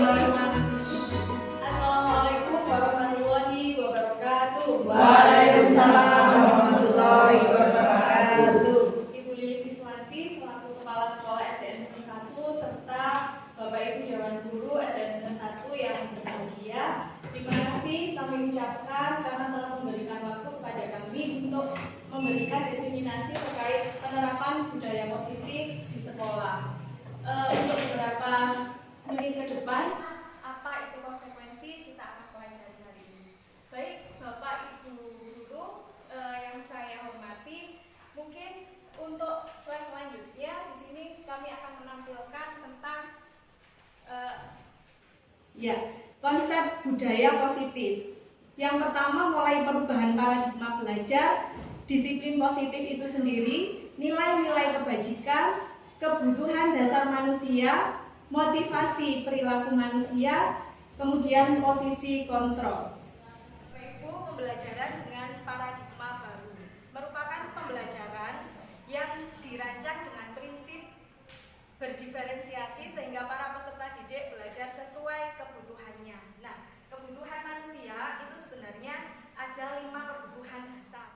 Assalamualaikum warahmatullahi wabarakatuh. Waalaikumsalam warahmatullahi wabarakatuh. Ibu Lilis Iswanti selaku Kepala Sekolah SDN Negeri 1 serta Bapak Ibu Dewan Guru SDN Negeri 1 yang berbahagia. Terima kasih kami ucapkan karena telah memberikan waktu kepada kami untuk memberikan diseminasi terkait penerapan budaya positif di sekolah. Untuk beberapa menit ke depan, apa itu konsekuensi kita akan pelajari hari ini. Baik, Bapak Ibu Guru yang saya hormati, mungkin untuk slide selanjutnya di sini kami akan menampilkan tentang konsep budaya positif. Yang pertama, mulai perubahan paradigma belajar, disiplin positif itu sendiri, nilai-nilai kebajikan, kebutuhan dasar manusia, motivasi perilaku manusia, kemudian posisi kontrol. Ibu, pembelajaran dengan paradigma baru merupakan pembelajaran yang dirancang dengan prinsip berdiferensiasi sehingga para peserta didik belajar sesuai kebutuhannya. Nah, kebutuhan manusia itu sebenarnya ada 5 kebutuhan dasar.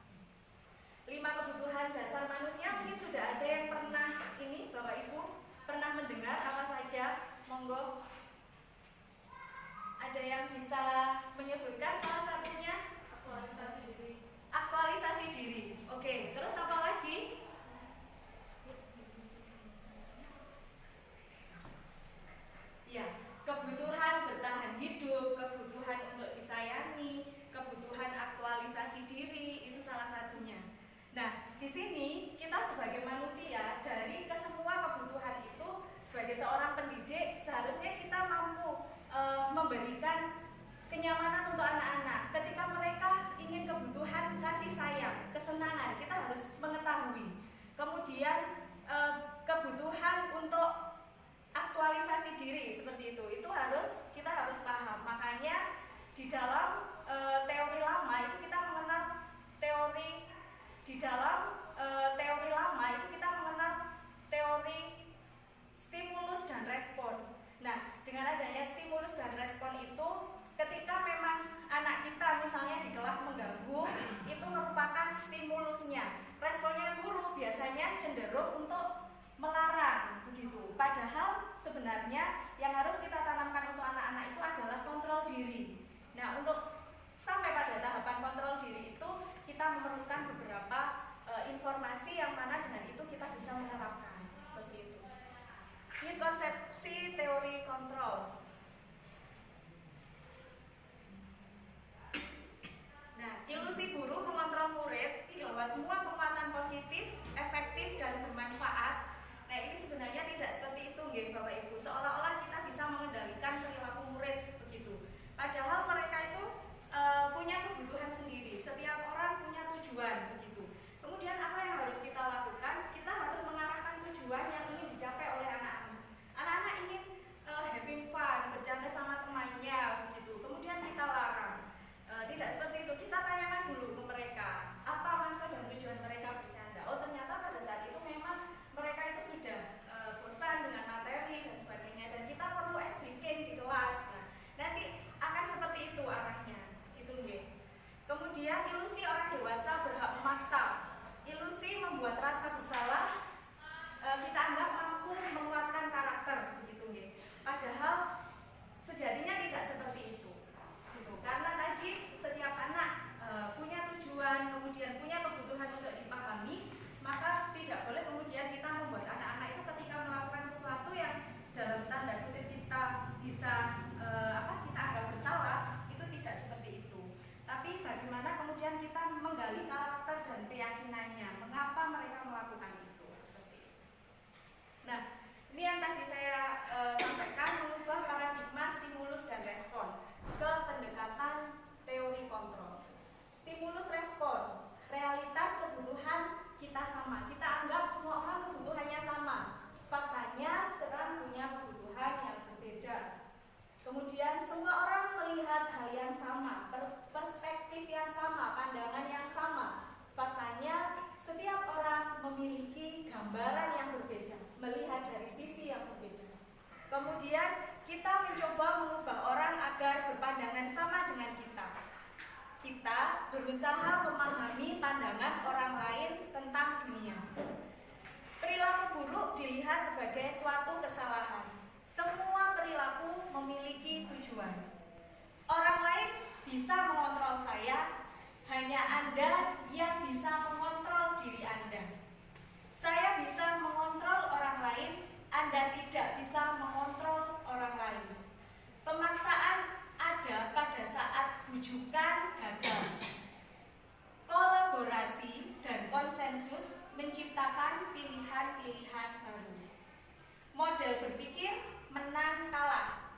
5 kebutuhan dasar manusia mungkin sudah ada yang pernah ini, Bapak Ibu, pernah mendengar apa saja? Monggo. Ada yang bisa menyebutkan salah satunya? Aktualisasi diri. Aktualisasi diri. Oke, terus apa lagi? Ya, kebutuhan bertahan hidup, kebutuhan untuk disayangi, kebutuhan aktualisasi diri, itu salah satunya. Nah, di sini kita sebagai manusia dari kesemua kebutuhan itu sebagai seorang pendidik seharusnya kita mampu memberikan kenyamanan untuk anak-anak. Ketika mereka ingin kebutuhan kasih sayang, kesenangan, kita harus mengetahui. Kemudian kebutuhan untuk aktualisasi diri seperti itu kita harus paham. Makanya di dalam teori lama itu kita mengenal teori stimulus dan respon. Nah, dengan adanya stimulus dan respon itu, ketika memang anak kita misalnya di kelas mengganggu, itu merupakan stimulusnya. Responnya guru biasanya cenderung untuk melarang begitu. Padahal sebenarnya yang harus kita tanamkan untuk anak-anak itu adalah kontrol diri. Nah, untuk sampai pada tahapan kontrol diri itu kita memerlukan beberapa informasi yang mana dengan itu kita bisa menerapkan seperti itu. Ini konsepsi teori kontrol. Nah, ilusi guru mengontrol murid bahwa semua penguatan positif, efektif dan bermanfaat. Nah, ini sebenarnya tidak seperti itu, nggih Bapak Ibu. Seolah-olah kita bisa mengendalikan perilaku murid begitu. Padahal mereka itu punya kebutuhan sendiri. Setiap orang punya tujuan begitu. Kemudian apa yang harus kita lakukan? Kita harus mengarahkan tujuan yang ingin dicapai oleh anak-anak. Anak-anak ingin having fun, bercanda sama temannya begitu. Kemudian kita larang. Tidak seperti itu. Kita tanyakan dulu ke mereka, apa maksud dan tujuan mereka bercanda. Oh, ternyata pada saat itu memang mereka itu sudah bosan dengan materi dan sebagainya, dan kita perlu speaking di kelas. Nah, nanti akan seperti itu arahnya. Itu nggih. Kemudian ilusi orang dewasa berhak memaksa. Ilusi membuat rasa bersalah kita anggap mampu menguatkan karakter begitu nggih. Padahal sejatinya tidak seperti itu. Gitu. Karena tadi setiap anak punya tujuan, kemudian punya kebutuhan untuk dipahami, maka tidak boleh kemudian kita membuat anak-anak itu ketika melakukan sesuatu yang dalam tanda kutip kita bisa kita anggap bersalah, itu tidak seperti itu. Tapi bagaimana kemudian kita menggali karakter dan keyakinannya, mengapa mereka melakukan itu seperti itu. Nah, ini yang tadi saya sampaikan, mengubah paradigma stimulus dan respon ke pendekatan teori kontrol. Stimulus respon, realitas kebutuhan kita sama. Kita anggap semua orang kebutuhannya sama. Faktanya sedang punya kebutuhan yang berbeda. Kemudian semua orang melihat hal yang sama, perspektif yang sama, pandangan yang sama. Faktanya setiap orang memiliki gambaran yang berbeda, melihat dari sisi yang berbeda. Kemudian kita mencoba kita berusaha memahami pandangan orang lain tentang dunia. Perilaku buruk dilihat sebagai suatu kesalahan. Semua perilaku memiliki tujuan. Orang lain bisa mengontrol saya, hanya Anda yang bisa mengontrol diri Anda. Saya bisa mengontrol orang lain, Anda tidak bisa mengontrol orang lain. Pemaksaan ada pada saat bujukan gagal. Kolaborasi dan konsensus menciptakan pilihan-pilihan baru. Model berpikir menang kalah.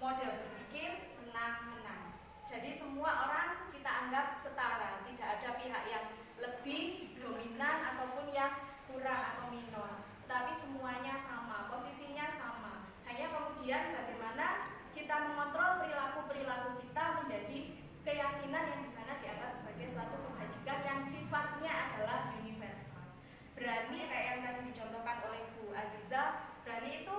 Model berpikir menang-menang. Jadi semua orang kita anggap setara, tidak ada pihak yang lebih dominan ataupun yang kurang atau minor. Tapi semuanya sama, posisinya sama. Hanya kemudian bagaimana kita mengontrol perilaku-perilaku kita menjadi keyakinan yang di sana dianggap sebagai suatu kebajikan yang sifatnya adalah universal. Berani kayak yang tadi dicontohkan oleh Bu Aziza, berani itu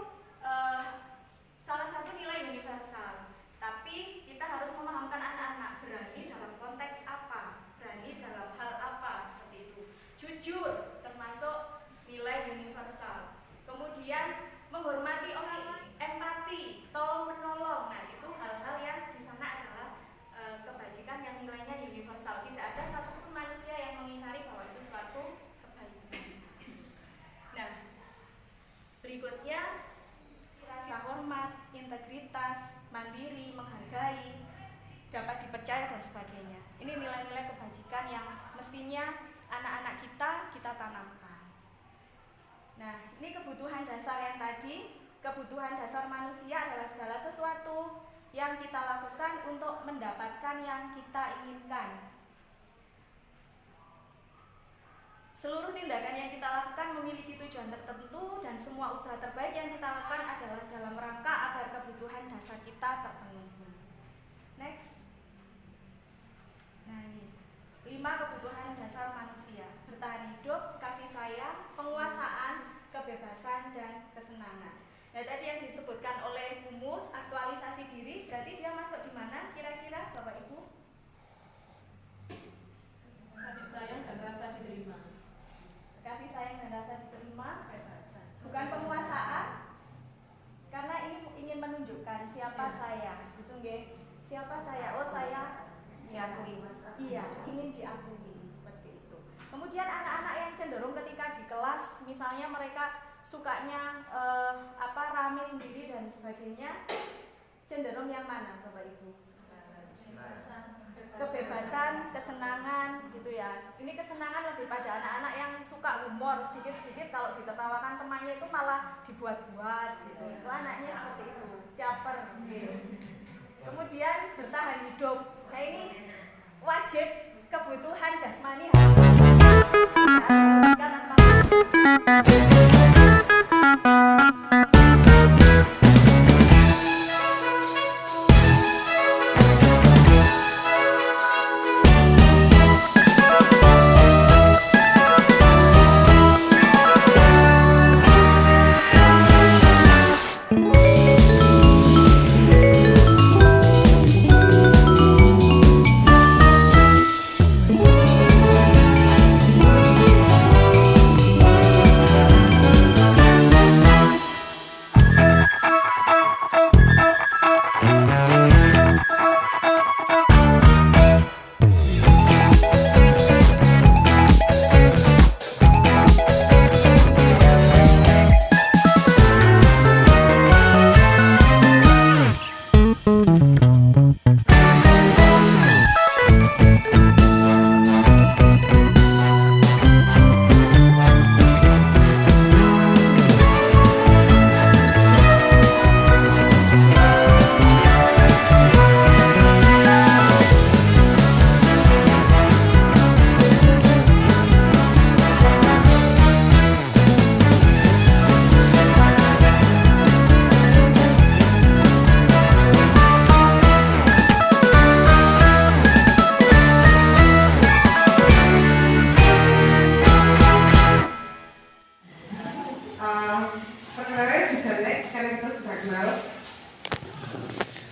salah satu nilai universal. Tapi kita harus memahamkan anak-anak berani dalam konteks apa, berani dalam hal apa, seperti itu. Jujur termasuk nilai universal. Kemudian menghormati orang, empati, tolong menolong. Nah, itu hal-hal yang di sana adalah kebajikan yang nilainya universal. Tidak ada satupun manusia yang mengingkari bahwa itu suatu kebaikan. Nah, berikutnya rasa hormat, integritas, mandiri, menghargai, dapat dipercaya dan sebagainya. Ini nilai-nilai kebajikan yang mestinya anak-anak kita tanamkan. Nah, ini kebutuhan dasar yang tadi. Kebutuhan dasar manusia adalah segala sesuatu yang kita lakukan untuk mendapatkan yang kita inginkan. Seluruh tindakan yang kita lakukan memiliki tujuan tertentu dan semua usaha terbaik yang kita lakukan adalah dalam rangka agar kebutuhan dasar kita terpenuhi. Next. Nah, ini 5 kebutuhan dasar manusia: bertahan hidup, kasih sayang, penguasaan, kebebasan, dan kesenangan. Nah, tadi yang disebutkan oleh Humus, aktualisasi diri, berarti dia masuk di mana kira-kira Bapak Ibu? Kasih sayang dan rasa diterima. Kasih sayang dan rasa diterima, bukan penguasaan, karena ini ingin menunjukkan siapa saya, gitu nggih? Siapa saya? Oh, saya Diakui. iya, ingin diakui, seperti itu. Kemudian anak-anak yang cenderung ketika di kelas, misalnya mereka sukanya rame sendiri dan sebagainya, cenderung yang mana Bapak Ibu? Kebebasan, kesenangan, gitu ya. Ini kesenangan lebih pada anak-anak yang suka humor, sedikit-sedikit kalau ditertawakan temannya itu malah dibuat-buat, gitu. Itu anaknya seperti itu, caper, gitu. Kemudian bertahan hidup. Nah, ini wajib kebutuhan jasmani harus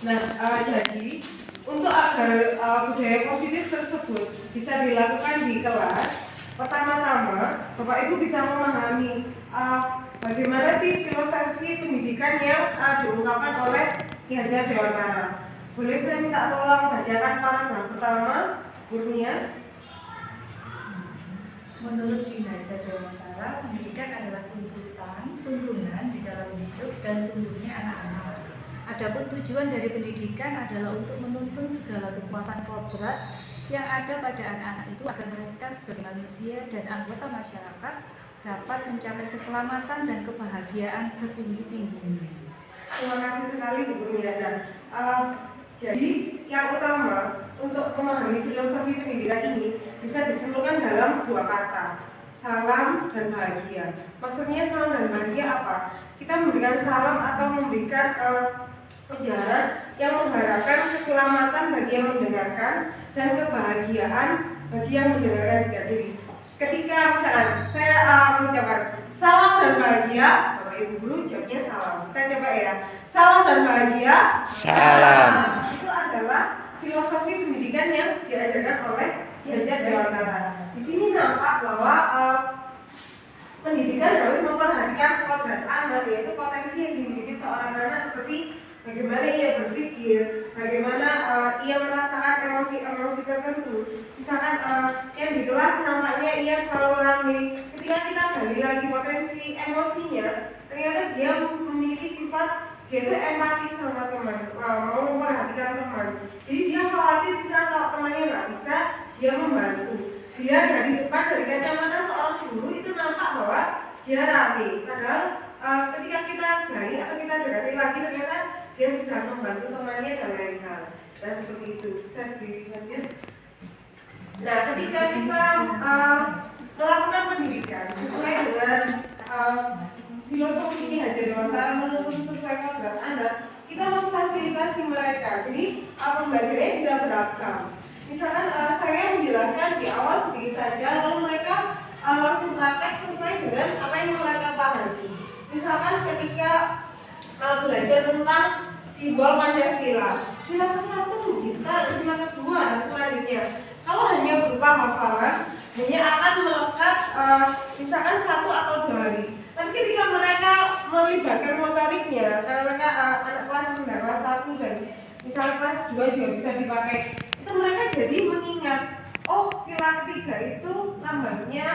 Nah, jadi untuk agar budaya positif tersebut bisa dilakukan di kelas, pertama-tama Bapak Ibu bisa memahami bagaimana sih filosofi pendidikan yang diungkapkan oleh Ki Hajar Dewantara. Boleh saya minta tolong bacakan paragraf pertama, gurunya? Menurut Ki Hajar Dewantara, pendidikan adalah tuntunan di dalam hidup dan tumbuhnya anak-anak. Adapun tujuan dari pendidikan adalah untuk menuntun segala kekuatan kodrat yang ada pada anak-anak itu agar mereka sebagai manusia dan anggota masyarakat dapat mencapai keselamatan dan kebahagiaan setinggi-tingginya. Terima kasih sekali Bu Guru Yana. Jadi yang utama untuk memahami filosofi pendidikan ini bisa disimpulkan dalam dua kata, salam dan bahagia. Maksudnya salam dan bahagia apa? Kita memberikan salam atau memberikan ujaran yang mengharapkan keselamatan bagi yang mendengarkan dan kebahagiaan bagi yang mendengarkan juga. Jadi ketika misalkan saya mengucapkan salam dan bahagia, Bapak Ibu Guru jawabnya salam. Kita coba ya, salam dan bahagia. Salam. Itu adalah filosofi pendidikan yang diajarkan oleh Ki Hajar Dewantara. Di sini nampak bahwa pendidikan harus memperhatikan kodrat anak, yaitu potensi yang dimiliki seorang anak seperti bagaimana ia berpikir, bagaimana ia merasakan emosi-emosi tertentu. Misalkan yang di kelas nampaknya ia selalu rame, ketika kita gali lagi potensi emosinya, ternyata dia memiliki sifat yaitu empati sama teman, mau memperhatikan teman. Jadi dia khawatir misalnya kalau temannya nggak bisa, dia membantu. Dia dari depan dari kacamata seorang guru itu nampak bahwa dia rapi. Padahal ketika kita gali atau kita dekati lagi ternyata dia sedang membantu temannya dan lain hal. Dan seperti itu bisa dilihatnya. Nah, ketika kita melakukan pendidikan sesuai dengan filosofi Ki Hajar Dewantara menuntun sesuai kodrat anak, kita memfasilitasi mereka. Jadi pembelajarannya bisa beragam. Misalkan saya menjelaskan di awal sedikit saja, lalu mereka langsung praktek sesuai dengan apa yang mereka pahami. Misalkan ketika belajar tentang simbol Pancasila, sila ke-1, sila kedua dan selanjutnya. Kalau hanya berupa hafalan, hanya akan melekat misalkan 1 atau 2 hari. Tapi ketika mereka melibatkan motoriknya, karena mereka anak kelas rendah, kelas 1 dan misalnya kelas 2 juga bisa dipakai, itu mereka jadi mengingat, oh sila ketiga itu lambangnya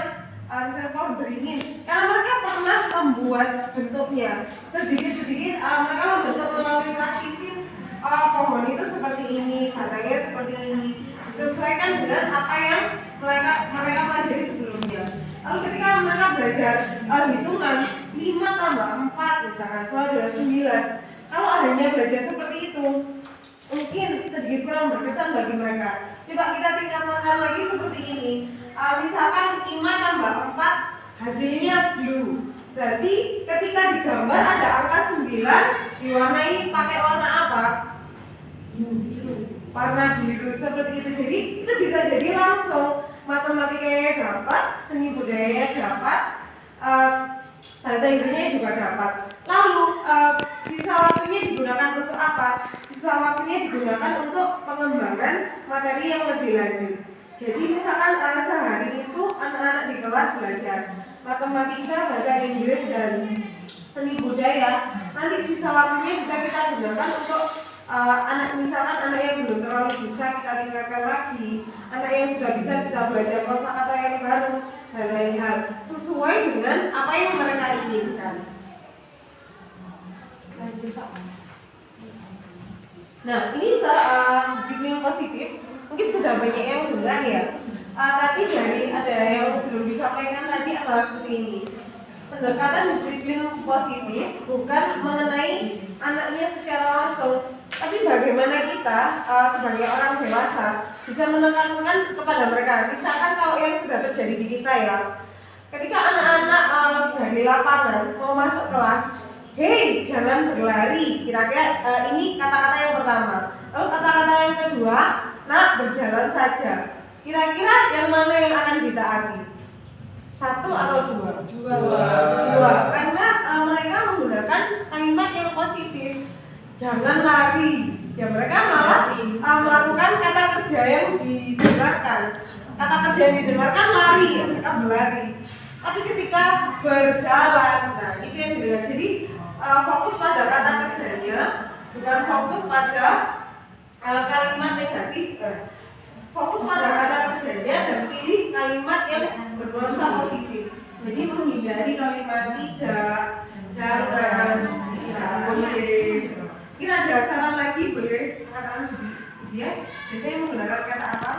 misalnya pohon beringin, karena mereka pernah membuat bentuknya sedikit-sedikit, mereka membentuk melalui lapisin pohon itu seperti ini, batangnya seperti ini, disesuaikan dengan apa yang mereka pelajari sebelumnya. Lalu ketika mereka belajar hitungan 5 tambah 4 misalkan sama dengan 9, kalau hanya belajar seperti itu mungkin sedikit kurang berkesan bagi mereka. Coba kita tingkatkan lagi seperti ini. Misalkan 5 tambah 4 hasilnya blue. Berarti ketika digambar ada angka 9 diwarnai pakai warna apa? Biru. Warna biru seperti itu. Jadi itu bisa jadi langsung matematikanya dapat, seni budayanya dapat, bahasa Inggrisnya juga dapat. Lalu sisa waktunya digunakan untuk apa? Sisa waktunya digunakan untuk pengembangan materi yang lebih lanjut. Jadi misalkan sehari itu anak-anak di kelas belajar matematika, bahasa Inggris dan seni budaya. Nanti sisa waktunya bisa kita gunakan untuk misalkan anak yang belum terlalu bisa kita tingkatkan lagi, anak yang sudah bisa belajar kosakata yang baru dan lain hal sesuai dengan apa yang mereka inginkan. Nah, ini disiplin positif mungkin sudah banyak yang dengar ya. Tapi dari ada yang belum disampaikan tadi adalah seperti ini. Pendekatan disiplin positif bukan mengenai anaknya secara langsung, tapi bagaimana kita sebagai orang dewasa bisa menekankan kepada mereka. Misalkan kalau yang sudah terjadi di kita ya, ketika anak-anak dari lapangan mau masuk kelas, hei jangan berlari, kira-kira ini kata-kata yang pertama. Lalu kata-kata yang kedua, nak berjalan saja. Kira-kira yang mana yang akan ditaati? 1 atau 2? 2. Karena mereka menggunakan kalimat yang positif. Jangan lari, Ya mereka malah melakukan kata kerja yang didengarkan. Kata kerja yang didengarkan lari, ya mereka berlari. Tapi ketika berjalan, nah itu yang didengar. Jadi fokus pada kata kerjanya, bukan fokus pada kalimat negatif. Fokus pada kata kerjanya dan pilih kalimat yang bernuansa positif. Jadi menghindari kalimat tidak, jangan, tidak boleh. Kira ada saran lagi boleh katakan dia biasanya menggunakan kata apa?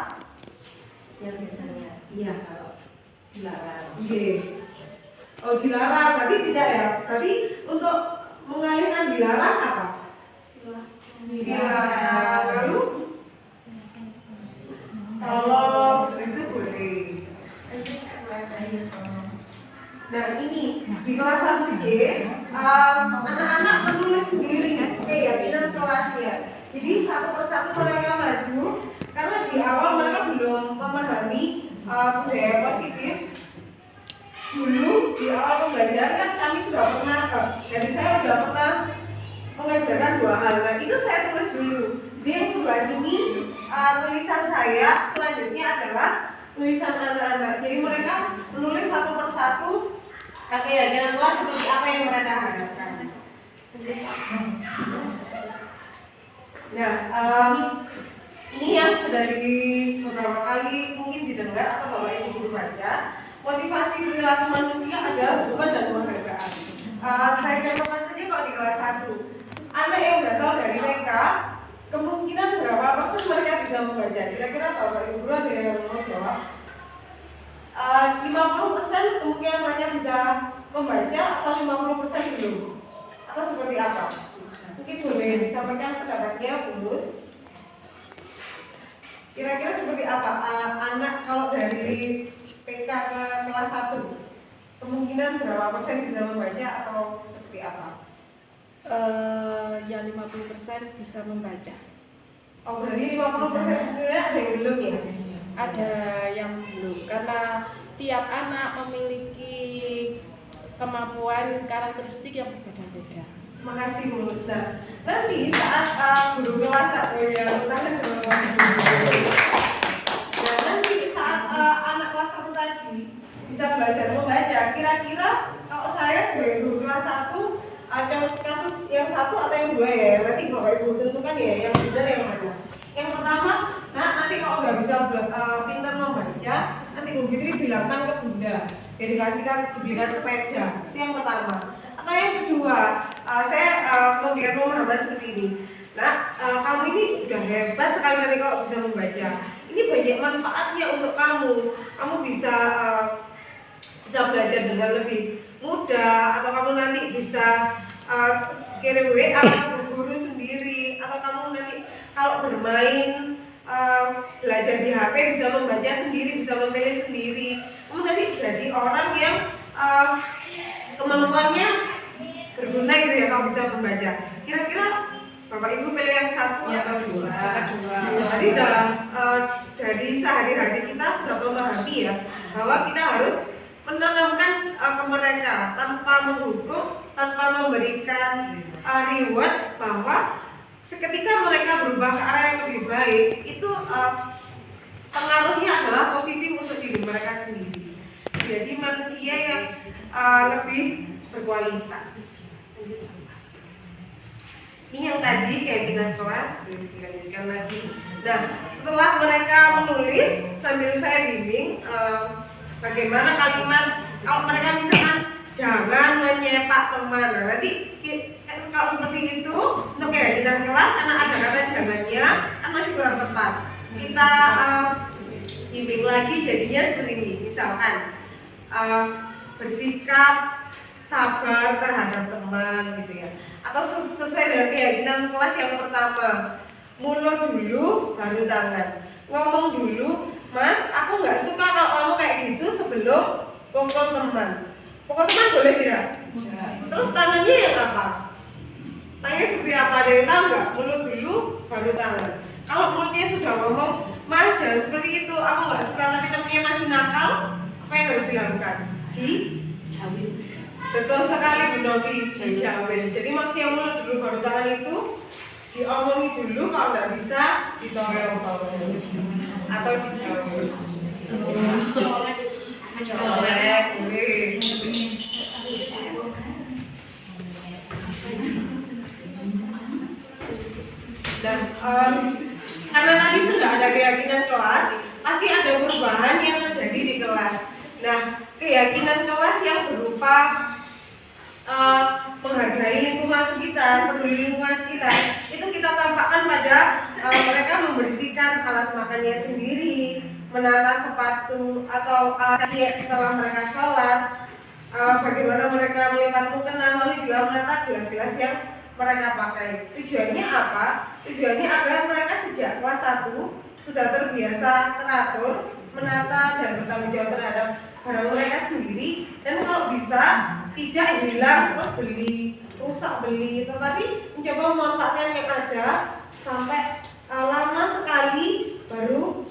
Yang biasanya Iya. kalau dilarang. Oke. Oh dilarang, tadi tidak ya? Tadi untuk mengalihkan dilarang apa? Silakan. Lalu kalau itu boleh. Nah ini di kelas 1G anak-anak menulis sendiri keyakinan kelasnya. Jadi satu persatu mereka maju karena di awal mereka belum memahami budaya positif. Dulu di awal pembelajaran kan kami sudah pernah, jadi saya sudah pernah mengajarkan 2 hal. Nah itu saya tulis dulu. Di yang sebelah sini tulisan saya selanjutnya adalah tulisan anak-anak. Jadi mereka menulis satu persatu keyakinan kelas seperti apa yang mereka harapkan. Nah, ini yang sudah di beberapa kali mungkin didengar atau Bapak Ibu guru baca. Motivasi perilaku manusia adalah hubungan dan penghargaan. Saya contohkan saja kalau di kelas 1, anak yang berasal dari TK, kemungkinan berapa persen mereka bisa membaca? Kira-kira Bapak Ibu guru ada yang mau jawab? 50% kemungkinan mereka bisa membaca atau 50% belum? Atau seperti apa? Mungkin boleh disampaikan pendapatnya, Bulus. Kira-kira seperti apa anak kalau dari TK ke kelas 1? Kemungkinan berapa persen bisa membaca atau seperti apa? Ya 50% bisa membaca. Oh berarti 50% sebenarnya ada yang belum ya? Ada yang belum karena tiap anak memiliki kemampuan karakteristik yang berbeda-beda. Makasih Bu Ustaz. Nanti saat guru kelas 1 yang nah nanti saat anak kelas 1 tadi bisa belajar membaca, kira-kira kalau saya sebagai guru kelas 1 ada kasus yang 1 atau yang 2 ya? Nanti Bapak Ibu tentukan ya yang benar yang mana. Yang pertama, nah nanti kalau udah bisa pintar membaca, nanti Bu Fitri bilangkan ke Bunda, diberikan sepeda. Itu yang pertama. Atau yang kedua, saya memberikan pemahaman seperti ini. Nah, kamu ini udah hebat sekali nanti kalau bisa membaca. Ini banyak manfaatnya untuk kamu. Kamu bisa belajar dengan lebih mudah, atau kamu nanti bisa kirim WA ke guru sendiri, atau kamu nanti kalau bermain belajar di HP bisa membaca sendiri, bisa memilih sendiri. Kamu nanti jadi orang yang kemampuannya berguna gitu ya kalau bisa membaca. Kira-kira Bapak Ibu pilih yang 1 atau 2? Jadi dari sehari-hari kita sudah memahami ya bahwa kita harus menanamkan ke mereka tanpa menghukum, tanpa memberikan reward, bahwa seketika mereka berubah ke arah yang lebih baik itu pengaruhnya adalah positif untuk diri mereka sendiri. Jadi manusia yang lebih berkualitas. Ini yang tadi keyakinan kelas, dilanjutkan lagi. Nah, setelah mereka menulis sambil saya bimbing bagaimana kalimat, kalau mereka misalkan jangan menyepak teman. Nah, nanti kalau seperti itu untuk keyakinan kelas karena ada kata jangannya kan masih kurang tepat. Kita bimbing lagi jadinya seperti ini. Misalkan bersikap sabar terhadap teman gitu ya, atau sesuai dengan keyakinan kelas yang pertama, mulut dulu baru tangan, ngomong dulu, Mas aku nggak suka kalau kamu kayak gitu sebelum pukul teman. Pukul teman boleh tidak? Terus tangannya yang apa? Tangannya seperti apa, ada yang tahu nggak? Mulut dulu baru tangan. Kalau mulutnya sudah ngomong, Mas jangan seperti itu, aku nggak suka tapi temennya masih nakal, apa yang harus dilakukan? Dijauhin. Betul sekali Bu Novi, dijauhin. Jadi maksudnya mulut dulu baru tangan itu diomongi dulu, kalau nggak bisa ditolong atau dijawab. Colek, boleh. Dan karena tadi sudah ada keyakinan kelas, pasti ada perubahan yang terjadi di kelas. Nah, keyakinan kelas yang berupa menghargai lingkungan sekitar, peduli lingkungan sekitar, itu kita tampakkan pada mereka membersihkan alat makannya sendiri, menata sepatu atau setelah mereka sholat, bagaimana mereka melipat mukena, lalu juga menata gelas-gelas yang mereka pakai. Tujuannya apa? Tujuannya agar mereka sejak kelas 1 sudah terbiasa teratur, menata dan bertanggung jawab terhadap barang mereka sendiri, dan kalau bisa tidak hilang terus beli, rusak beli, tetapi mencoba memanfaatkan yang ada sampai lama sekali baru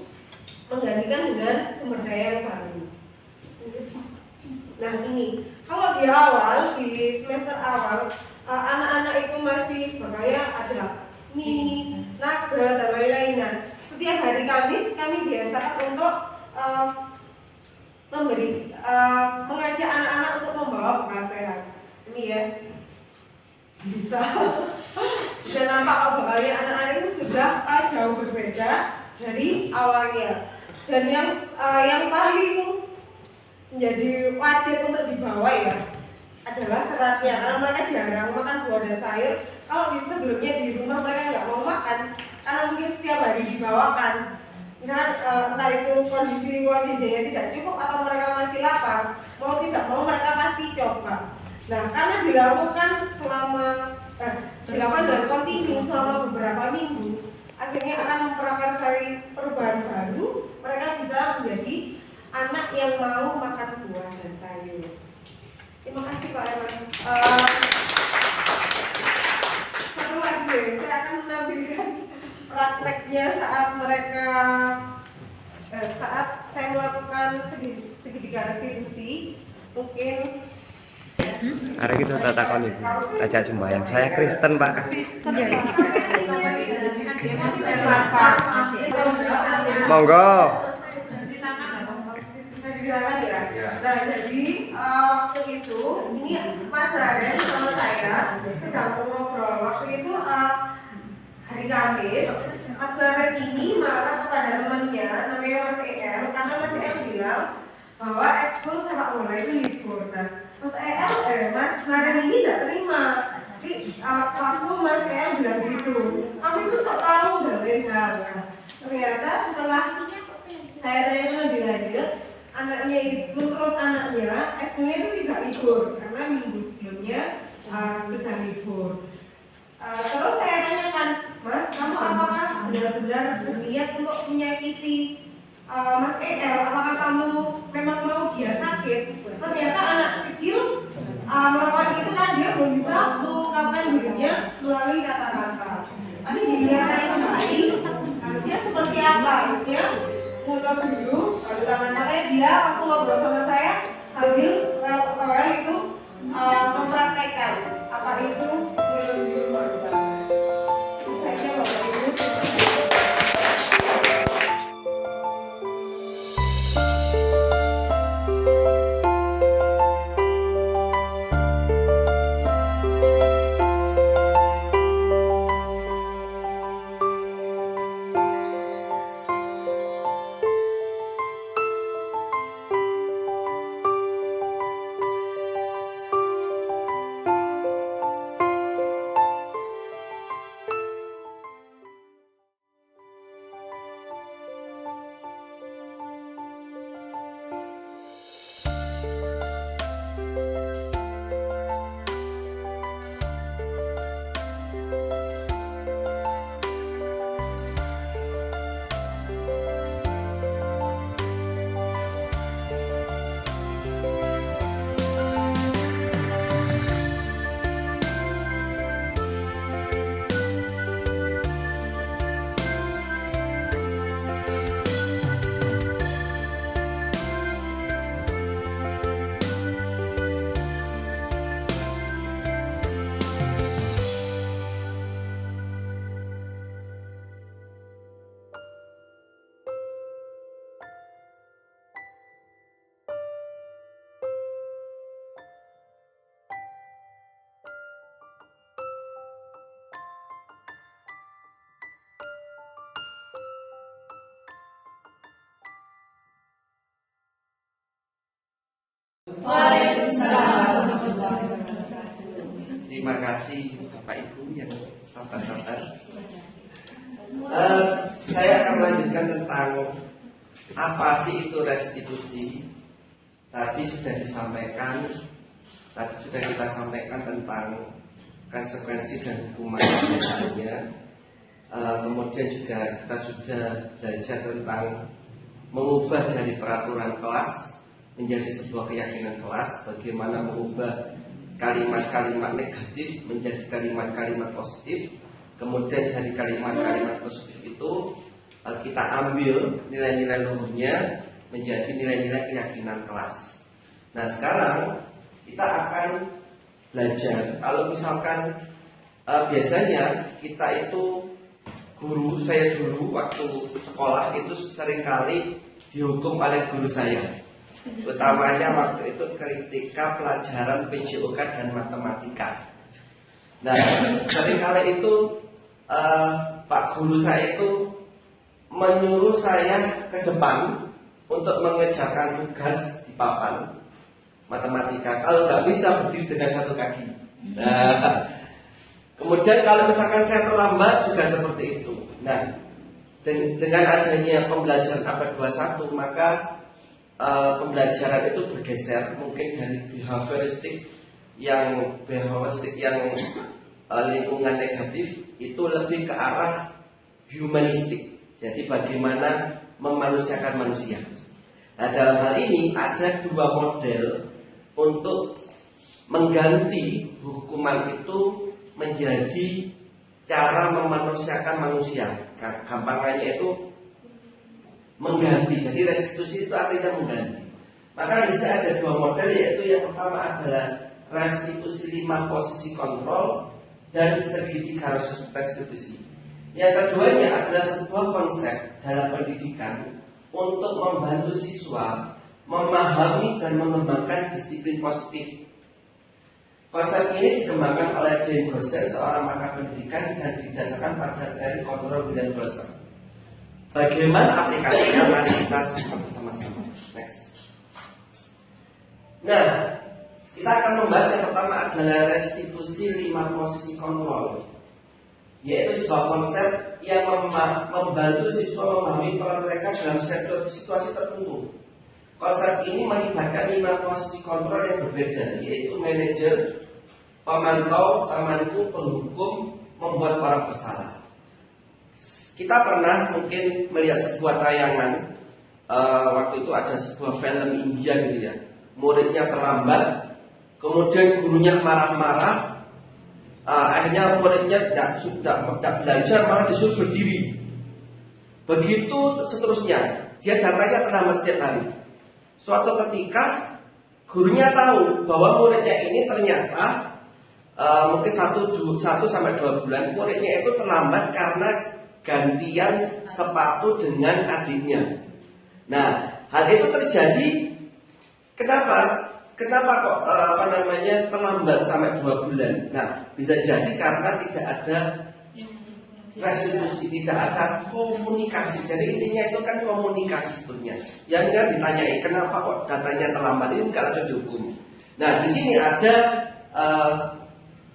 menggantikan dengan sumber daya yang baru. Nah ini, kalau di awal, di semester awal, anak-anak itu masih makanya ada mie, naga, dan lain-lain. Nah, setiap hari Kamis kami biasakan untuk mengajak anak-anak untuk membawa bekal sehat. Ini ya, bisa nampak bekalnya anak-anak itu sudah jauh berbeda dari awalnya. Dan yang paling menjadi wajib untuk dibawa ya adalah seratnya, karena mereka jarang makan buah dan sayur. Kalau sebelumnya di rumah mereka nggak mau makan, karena mungkin setiap hari dibawakan. Entah itu kondisi uang jajannya tidak cukup atau mereka masih lapar, mau tidak mau mereka pasti coba. Nah, karena dilakukan dan kontinu selama beberapa minggu, akhirnya akan memprakarsai perubahan baru. Mereka bisa menjadi anak yang mau makan buah dan sayur. Terima kasih Pak Eman. Satu lagi, saya akan menampilkan prakteknya saat saya melakukan segitiga restitusi. Mungkin Hari kita takon itu, ajak sembahyang. Saya Kristen Pak. Monggo. Nah, jadi waktu itu ini Mas Daren sama saya sedang ngobrol. Waktu itu hari Kamis, Mas Daren ini marah kepada temannya namanya Mas EL, karena Mas EL bilang bahwa ekskul sepak bola itu libur. Nah, Mas Daren ini tidak terima. Jadi waktu Mas EL bilang gitu, kamu itu sok tahu dan lain hal. Ternyata setelah saya tanya lebih lanjut, menurut anaknya, ekskulnya itu tidak libur karena minggu sebelumnya sudah libur. Terus saya tanyakan, Mas, kamu apakah benar-benar berniat untuk menyakiti Mas EL? Apakah kamu memang mau dia sakit? Ternyata anak kecil melakukan itu kan dia belum bisa mengungkapkan dirinya melalui kata-kata. Tapi dilihat kembali, harusnya seperti apa? Harusnya ngungkap dulu, lalu tangan makanya dia waktu ngobrol sama saya sambil itu mempraktekkan apa itu minum dulu baru tangan. Kayaknya Bapak Ibu. Waalaikumsalam. Terima kasih Bapak Ibu yang sabar-sabar. Saya akan melanjutkan tentang apa sih itu restitusi. Tadi sudah kita sampaikan tentang konsekuensi dan hukuman yang kemudian juga kita sudah belajar tentang mengubah dari peraturan kelas menjadi sebuah keyakinan kelas, bagaimana mengubah kalimat-kalimat negatif menjadi kalimat-kalimat positif. Kemudian dari kalimat-kalimat positif itu kita ambil nilai-nilai luhurnya menjadi nilai-nilai keyakinan kelas. Nah, sekarang kita akan belajar. Kalau misalkan biasanya kita itu saya dulu waktu sekolah itu seringkali dihukum oleh guru saya. Utamanya waktu itu ketika pelajaran PJOK dan matematika. Nah, seringkali itu Pak guru saya itu menyuruh saya ke depan untuk mengerjakan tugas di papan matematika. Kalau nggak bisa berdiri dengan satu kaki. Nah, kemudian kalau misalkan saya terlambat juga seperti itu. Nah, dengan adanya pembelajaran abad 21 maka pembelajaran itu bergeser mungkin dari behavioristik yang lingkungan negatif itu lebih ke arah humanistik. Jadi bagaimana memanusiakan manusia. Nah, dalam hal ini ada dua model untuk mengganti hukuman itu menjadi cara memanusiakan manusia. Gampangannya itu mengganti. Jadi restitusi itu artinya mengganti. Maka di sini ada dua model, yaitu yang pertama adalah restitusi 5 posisi kontrol dan segitiga restitusi. Yang keduanya adalah sebuah konsep dalam pendidikan untuk membantu siswa memahami dan mengembangkan disiplin positif. Konsep ini dikembangkan oleh Jane Gossen, seorang pakar pendidikan, dan didasarkan pada teori kontrol William Glasser. Bagaimana aplikasinya? Mari kita simak bersama-sama. Next. Nah, kita akan membahas yang pertama adalah restitusi 5 posisi kontrol, yaitu sebuah konsep yang membantu siswa memahami peran mereka dalam situasi tertentu. Konsep ini melibatkan 5 posisi kontrol yang berbeda, yaitu manajer, pemantau, pemandu, penghukum, membuat orang bersalah. Kita pernah mungkin melihat sebuah tayangan, waktu itu ada sebuah film India gitu ya. Muridnya terlambat, kemudian gurunya marah-marah, akhirnya muridnya tidak belajar, malah disuruh berdiri. Begitu seterusnya, dia datanya terlambat setiap hari. Suatu ketika gurunya tahu bahwa muridnya ini ternyata mungkin 1-2 bulan muridnya itu terlambat karena gantian sepatu dengan adiknya. Nah, hal itu terjadi. Kenapa kok terlambat sampai 2 bulan? Nah, bisa jadi karena tidak ada restitusi, tidak ada komunikasi. Jadi intinya itu kan komunikasi sebetulnya. Yang kan ditanyai kenapa kok datanya terlambat, ini nggak ada dihukum. Nah, di sini ada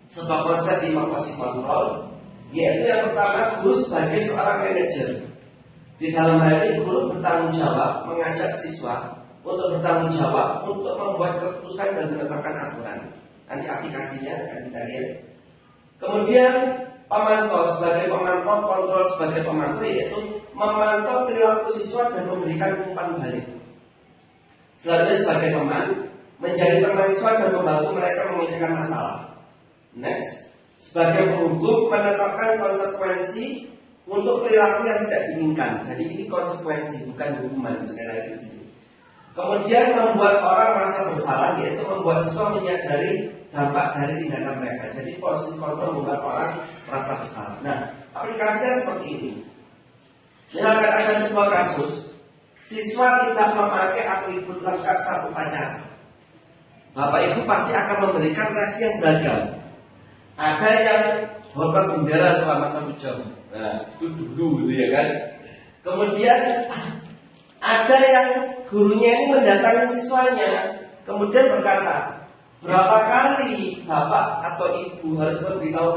sebuah konsep 5 posisi kontrol, yaitu yang pertama, guru sebagai seorang manajer. Di dalam hal ini guru bertanggung jawab mengajak siswa untuk bertanggung jawab untuk membuat keputusan dan menetapkan aturan. Nanti aplikasinya akan kita lihat. Kemudian pemantau sebagai pemantau, kontrol sebagai pemantau, yaitu memantau perilaku siswa dan memberikan umpan balik. Selanjutnya sebagai teman, menjadi teman siswa dan membantu mereka memecahkan masalah. Next, sebagai penghukum, menetapkan konsekuensi untuk perilaku yang tidak diinginkan. Jadi ini konsekuensi, bukan hukuman sekali lagi di sini. Kemudian membuat orang merasa bersalah, yaitu membuat siswa menyadari dampak dari tindakan mereka. Jadi posisi kontrol membuat orang merasa bersalah. Nah, aplikasinya seperti ini. Misalkan ada sebuah kasus, siswa tidak memakai atribut lengkap satu pacar. Bapak Ibu pasti akan memberikan reaksi yang beragam. Ada yang hormat bendera selama 1 jam. Nah, itu dulu gitu ya kan. Kemudian ada yang gurunya ini mendatangi siswanya kemudian berkata, berapa kali bapak atau ibu harus memberitahu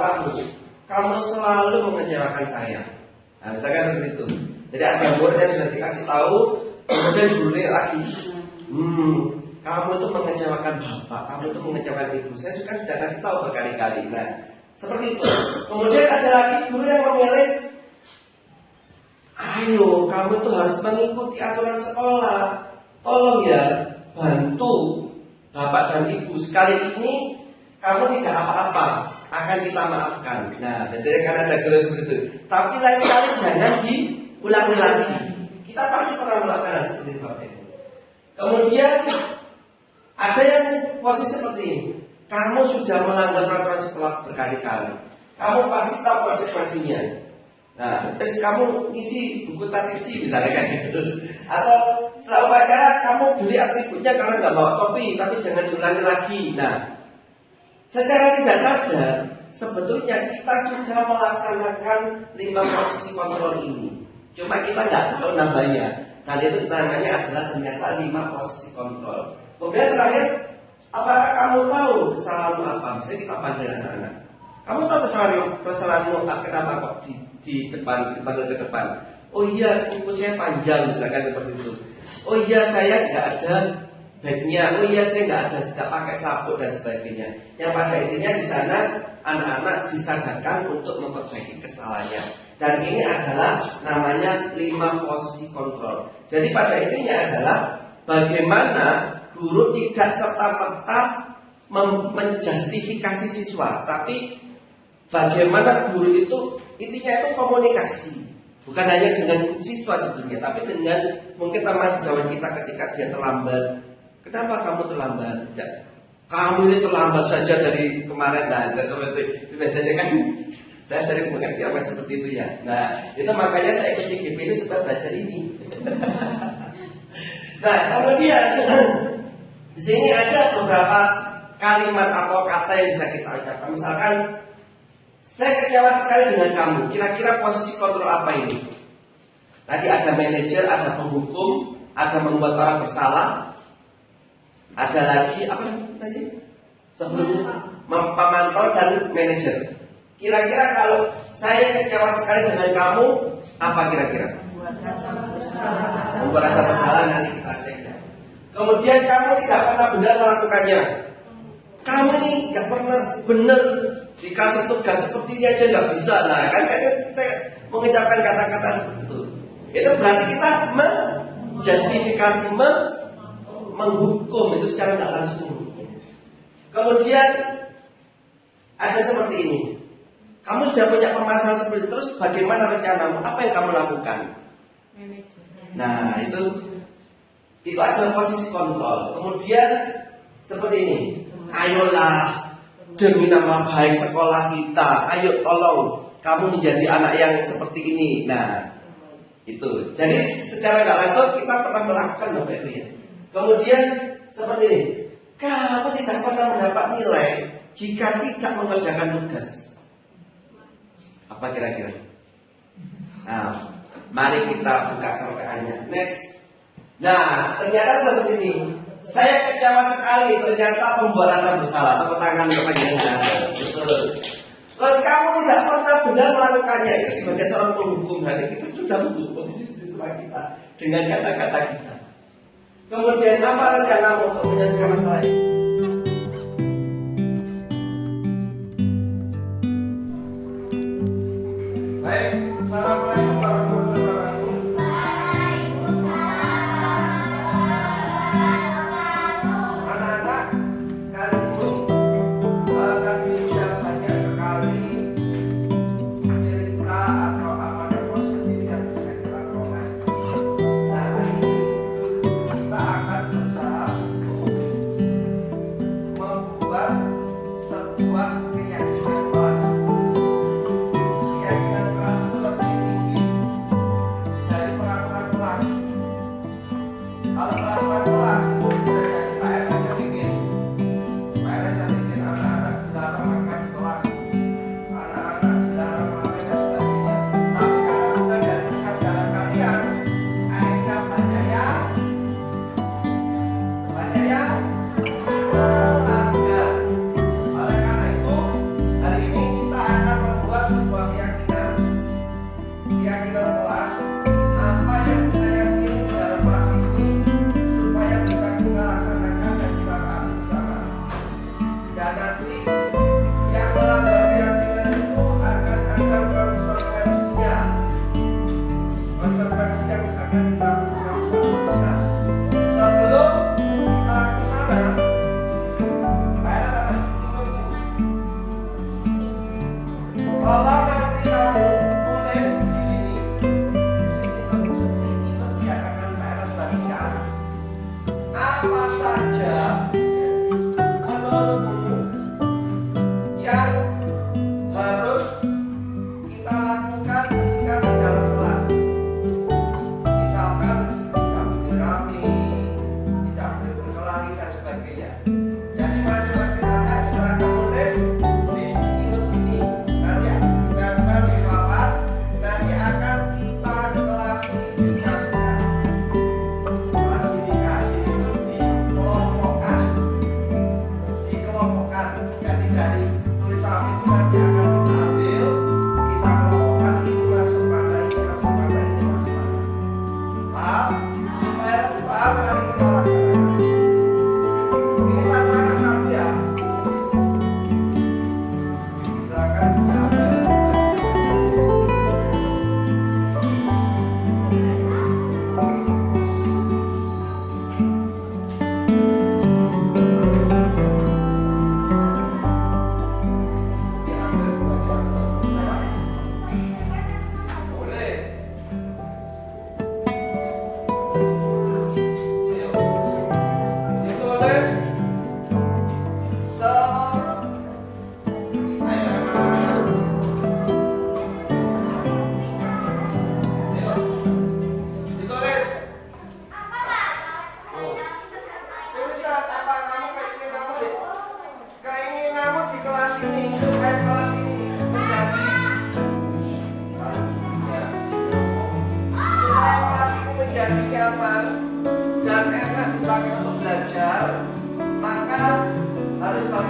kamu selalu mengecewakan saya. Nah, misalkan seperti itu. Jadi ada murid yang sudah dikasih tahu, kemudian gurunya lagi, kamu itu mengecewakan bapak, kamu itu mengecewakan ibu. Saya juga sudah kasih tahu berkali-kali. Nah, seperti itu. Kemudian ada lagi guru yang memilih, ayo, kamu itu harus mengikuti aturan sekolah. Tolong ya, bantu bapak dan ibu. Sekali ini kamu tidak apa-apa, akan kita maafkan. Nah, biasanya kan ada guru seperti itu. Tapi lain-kali jangan diulangi lagi. Kita pasti pernah melakukan hal seperti itu, Bapak Ibu. Kemudian ada yang posisi seperti ini. Kamu sudah melanggar peraturan sekolah berkali-kali. Kamu pasti tahu konsekuensinya. Nah, terus kamu isi buku tatipsi misalnya kayak gitu. Atau setelah upacara kamu beli atributnya karena nggak bawa topi, tapi jangan diulangi lagi. Nah, secara tidak sadar sebetulnya kita sudah melaksanakan 5 posisi kontrol ini. Cuma kita nggak tahu namanya. Dan itu namanya adalah ternyata 5 posisi kontrol. Kemudian terakhir, apakah kamu tahu kesalahanmu apa? Misalnya kita panggil anak-anak. Kamu tahu kesalahanmu apa? Kenapa kok di depan ke depan? Oh iya, kuku saya panjang misalkan seperti itu. Oh iya, saya nggak ada bagnya. Oh iya, saya tidak pakai sabuk dan sebagainya. Yang pada intinya di sana anak-anak disadarkan untuk memperbaiki kesalahannya. Dan ini adalah namanya 5 posisi kontrol. Jadi pada intinya adalah bagaimana guru tidak serta-merta menjustifikasi siswa, tapi bagaimana guru itu intinya itu komunikasi. Bukan hanya dengan siswa sebetulnya, tapi dengan mungkin teman sejawat kita ketika dia terlambat. Kenapa kamu terlambat? Ya, kamu ini terlambat saja dari kemarin. Nah, seperti itu biasanya kan saya sering mengerti apa seperti itu ya. Nah, itu makanya saya ikut GP ini supaya belajar ini. Nah, kemudian di sini ada beberapa kalimat atau kata yang bisa kita ucapkan. Misalkan, saya kecewa sekali dengan kamu. Kira-kira posisi kontrol apa ini? Tadi ada manajer, ada penghukum, ada membuat orang bersalah. Ada lagi apa tadi? Sebelumnya pemantau dan manajer. Kira-kira kalau saya kecewa sekali dengan kamu, apa kira-kira? Membuat rasa bersalah, nanti kita cek ya. Kemudian kamu tidak pernah benar melakukannya. Kamu ini nggak pernah benar dikasih tugas seperti ini aja nggak bisa. Nah, kan kita mengucapkan kata-kata seperti itu. Itu berarti kita menjustifikasi, menghukum itu secara nggak langsung. Kemudian ada seperti ini. Kamu sudah punya permasalahan seperti itu, terus bagaimana rencanamu? Apa yang kamu lakukan? Nah, itu adalah posisi kontrol. Kemudian seperti ini. Ayolah, demi nama baik sekolah kita, ayo tolong kamu menjadi anak yang seperti ini. Nah, itu. Jadi secara nggak langsung kita pernah melakukan Bapak Ibu ya. Kemudian seperti ini. Kamu tidak pernah mendapat nilai jika tidak mengerjakan tugas. Apa kira-kira? Nah, mari kita buka KPA-nya. Next. Nah, ternyata seperti ini. Saya kecewa sekali, ternyata membuat rasa bersalah. Tepuk tangan kepanjangan. Betul. Terus kamu tidak pernah benar melakukannya. Itu sebagai seorang penghukum, hari kita sudah menghukum siswa kita dengan kata-kata kita. Kemudian apa rencanamu untuk menyelesaikan masalah ini? Baik, assalamualaikum warahmatullahi wabarakatuh. Anak-anak, kali ini tadi sudah banyak sekali cerita atau amanat positif yang bisa kita lakukan. Nah, hari ini kita akan berusaha untuk membuat sebuah keyakinan kelas. Keyakinan kelas itu lebih tinggi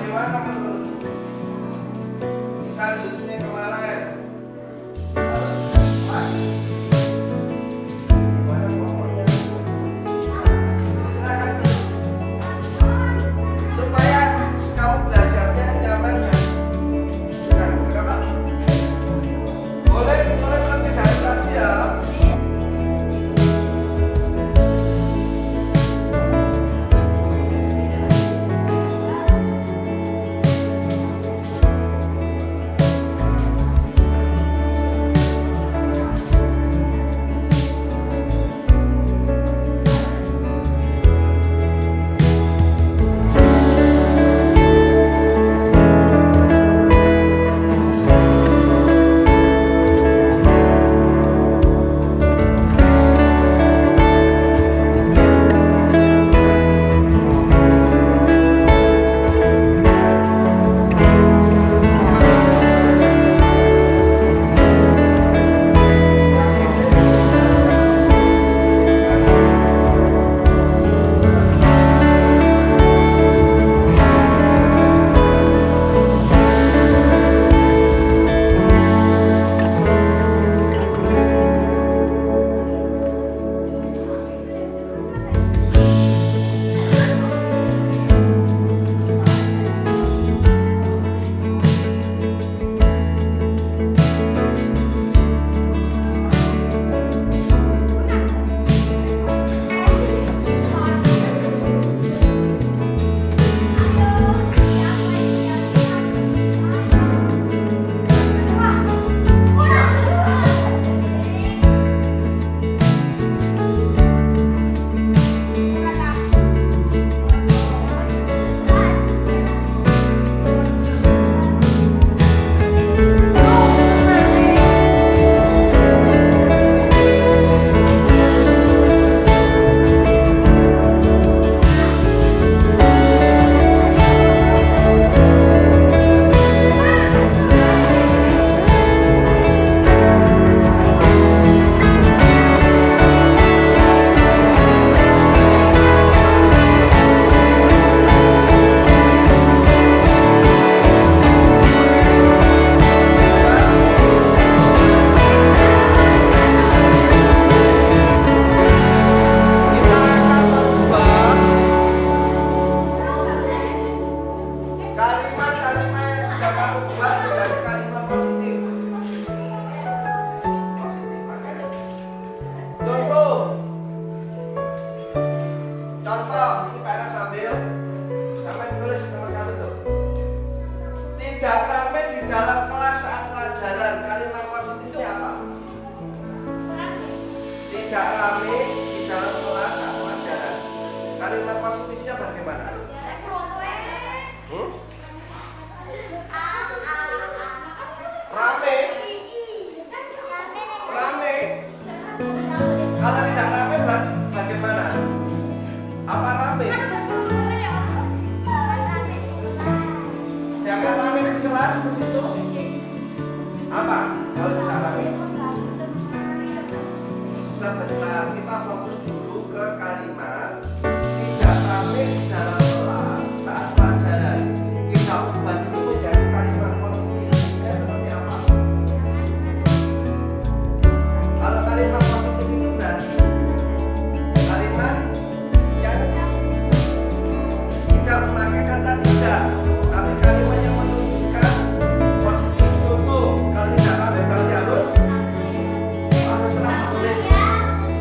bagaimana menurut misal Yusufnya kemarin harus gimana pokoknya silakan supaya kamu belajarnya nyaman dan senang. Kenapa? Boleh tulis lebih dari tadi ya.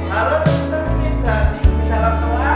Harus tertib di dalam kelas.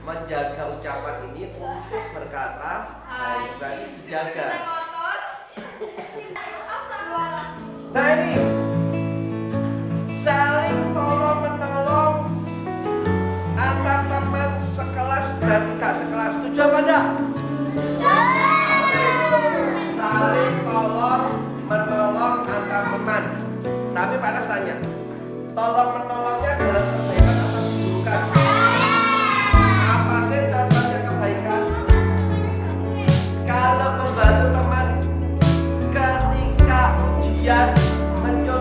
menjaga ucapan ini untuk berkata baik, berarti dijaga. Nah ini saling tolong menolong antar teman sekelas dan tidak sekelas. Setuju apa enggak? Saling tolong menolong antar teman. Tapi Panas tanya, tolong menolongnya dalam kebaikan atau keburukan? Apa sih contohnya kebaikan? Kalau membantu teman ketika ujian, mencoba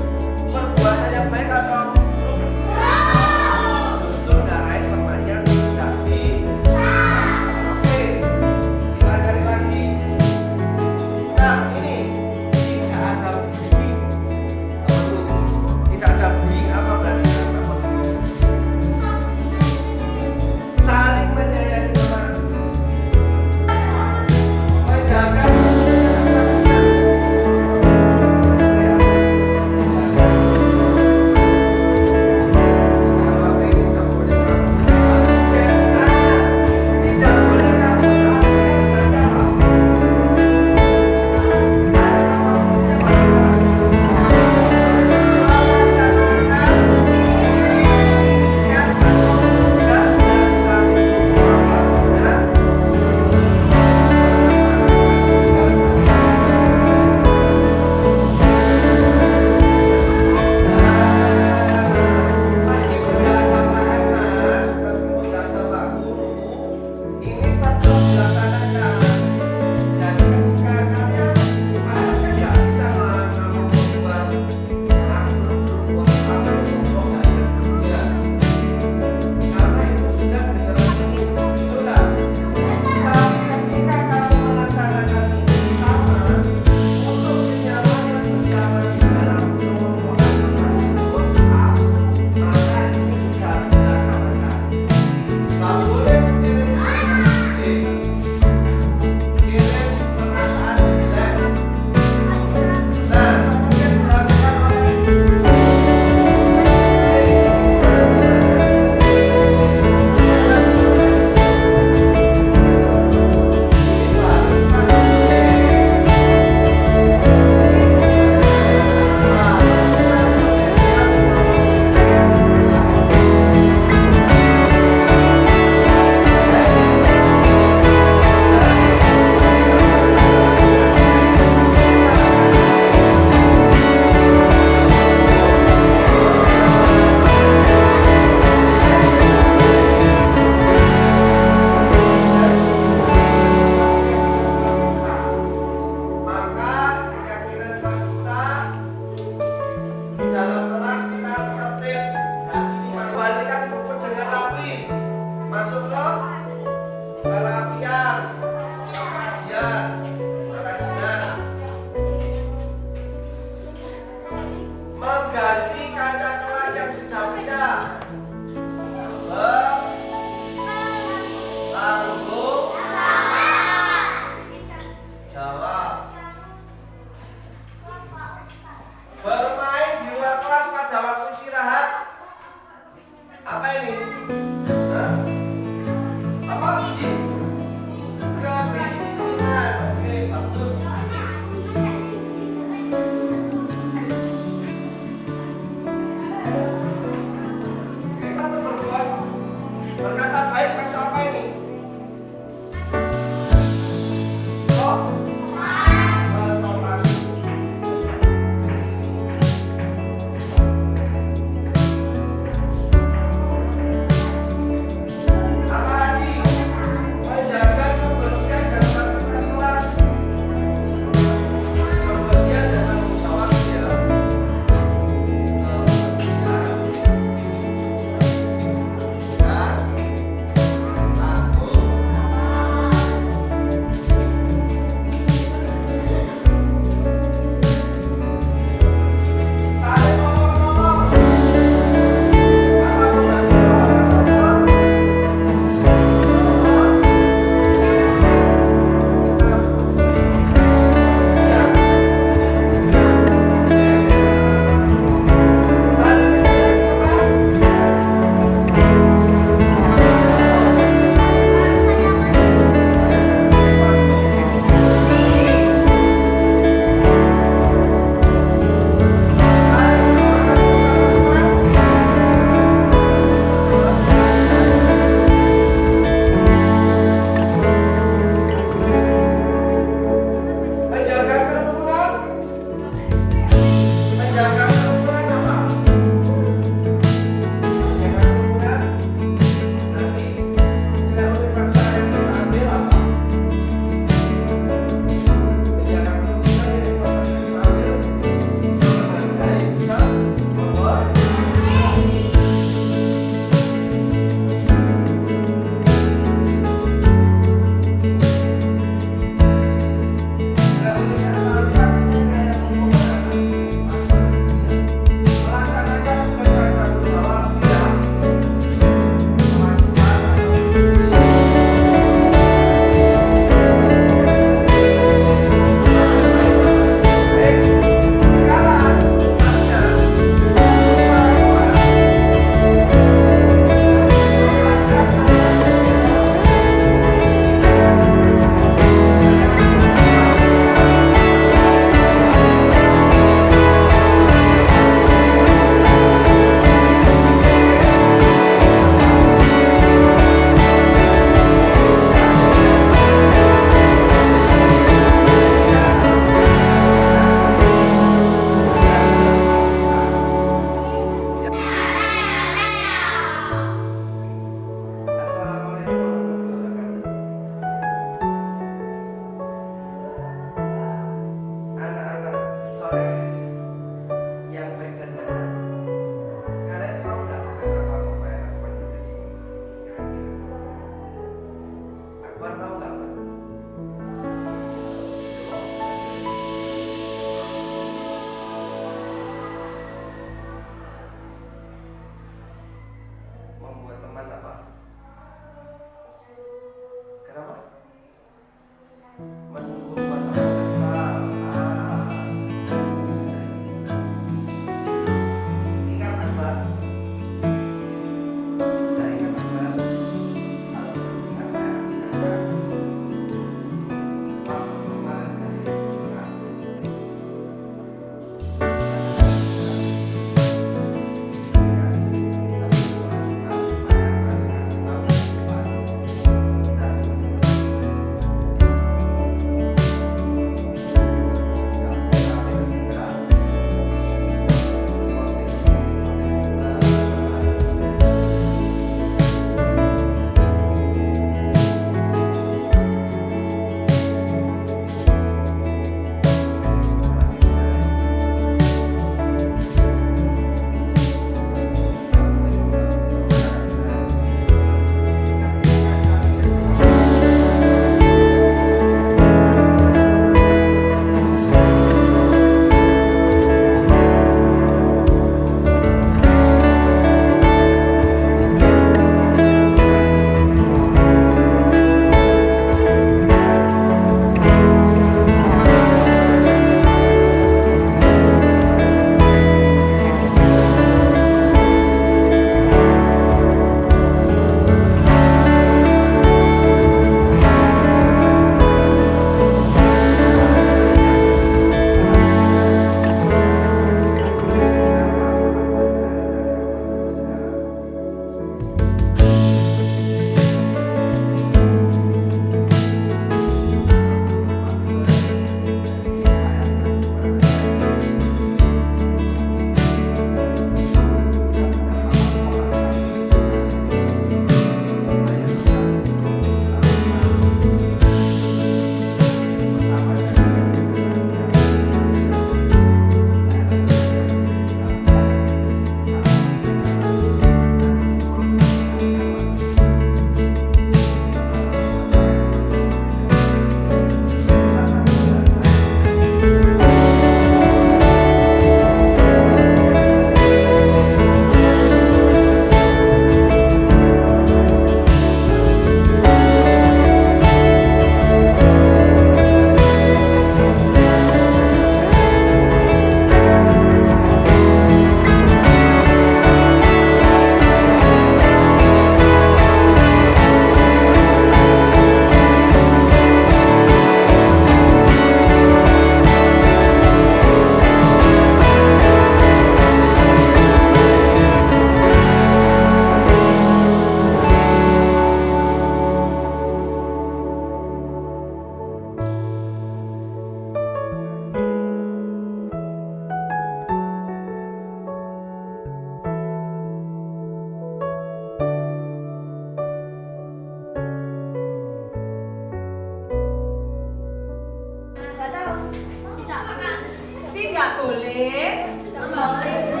boleh membawa selain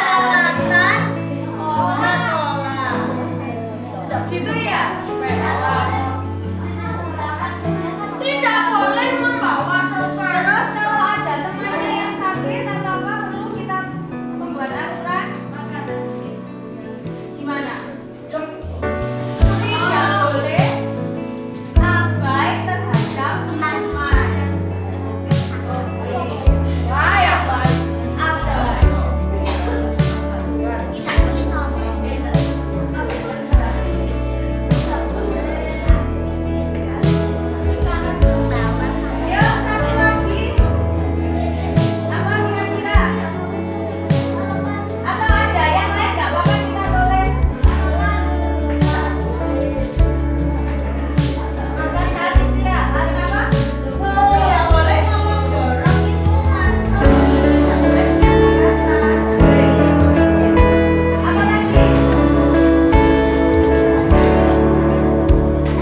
peralatan sekolah. Gitu ya? Terus kalau ada temannya yang sakit atau apa, perlu kita membuat aturan gimana? Tidak boleh abai terhadap teman. Abai. Yuk, satu lagi. Apa kira-kira? Atau ada yang lain nggak apa-apa kita tulis? Makan saat istirahat apa? Tidak boleh ngomong jorok itu masuk. Tidak boleh biasa. Apa lagi?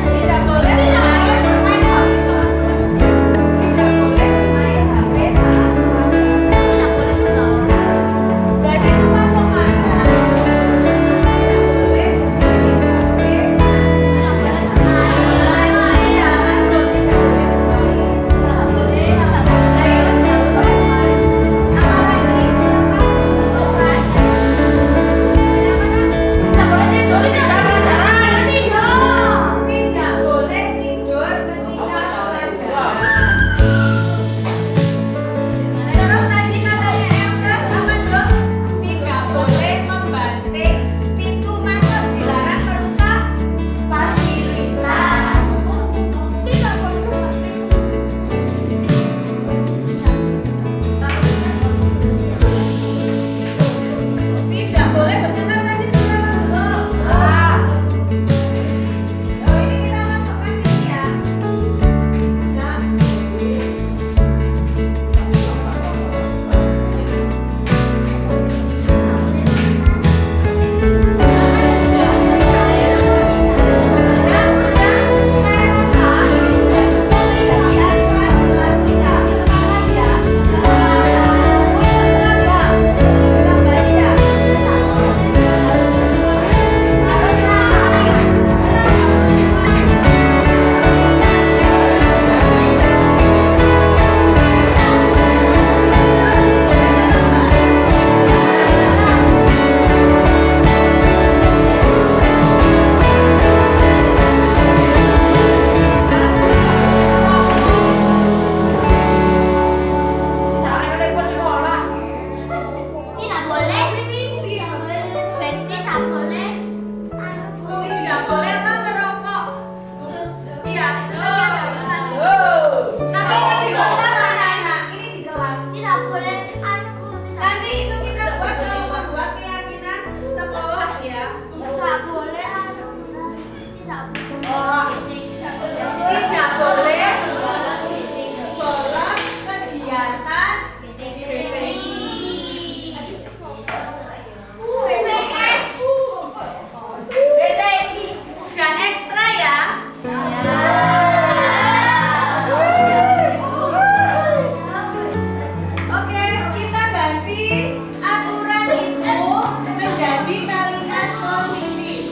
Tidak boleh main HP. Tidak boleh main HP saat berarti itu masuk mana? Tidak boleh main tidak boleh tidur ketika pelajaran. Terus tadi katanya Emres apa dong? Tidak boleh membanting pintu masuk, dilarang merusak fasilitas. Tidak boleh membanting. Tidak boleh bertengkar tadi sudah belum? Oh, ini kita masukkan sini ya. Tidak boleh apa merokok. Iya. Tapi ini di kelas anak-anak. Ini di kelas. Nanti itu kita buat membuat keyakinan sekolah ya. Tidak boleh bolos kegiatan dan ekstra ya. Oke, kita ganti aturan itu menjadi kalimat positif.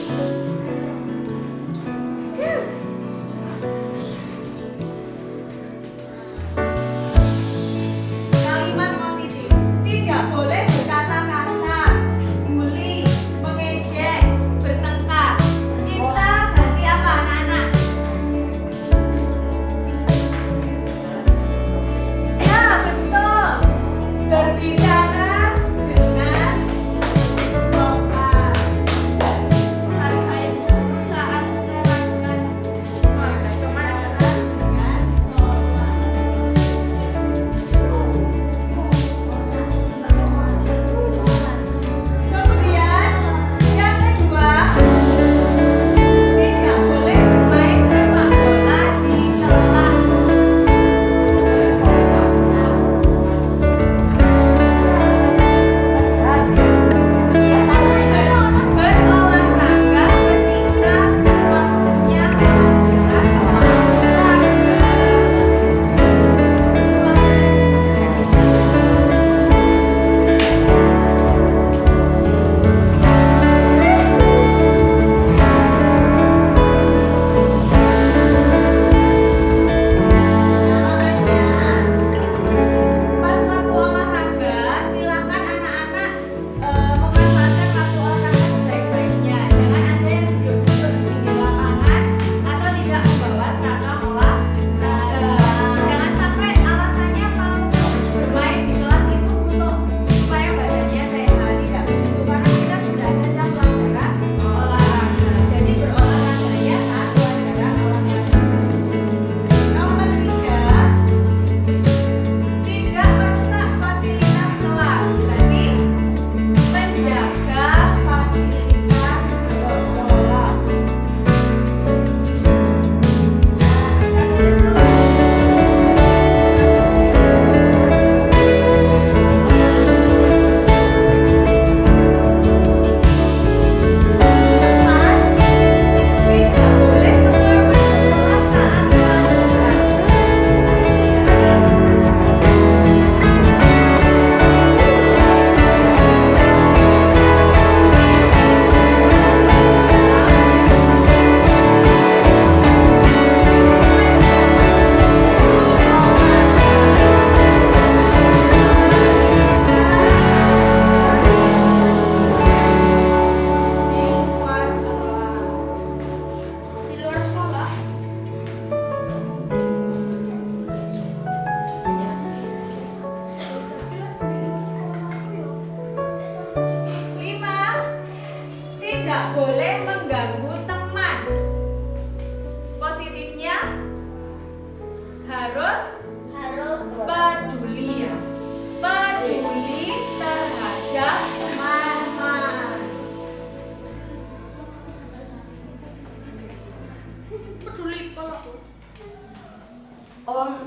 peduli kalau aku.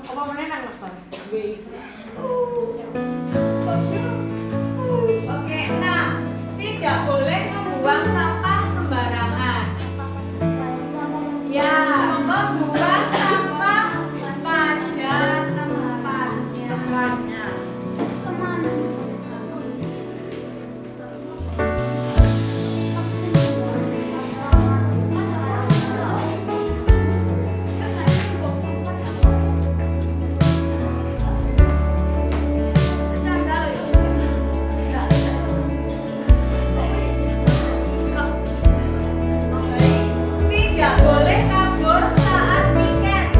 Apa meneh nang ngebar? Oke, 6. Tidak boleh membuang sampah sembarangan. Ya, membuang sampah pada tempatnya. Tidak boleh kabur saat tiket.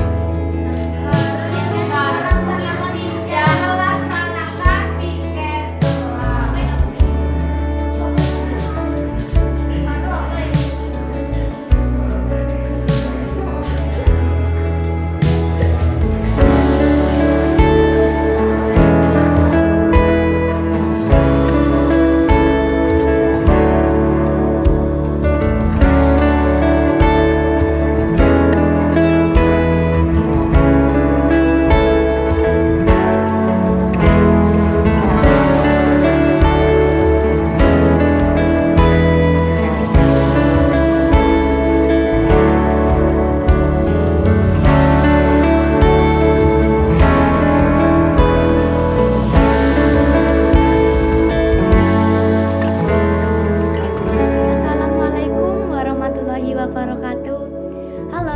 Ya, melaksanakan tiket. Assalamualaikum warahmatullahi wabarakatuh. Halo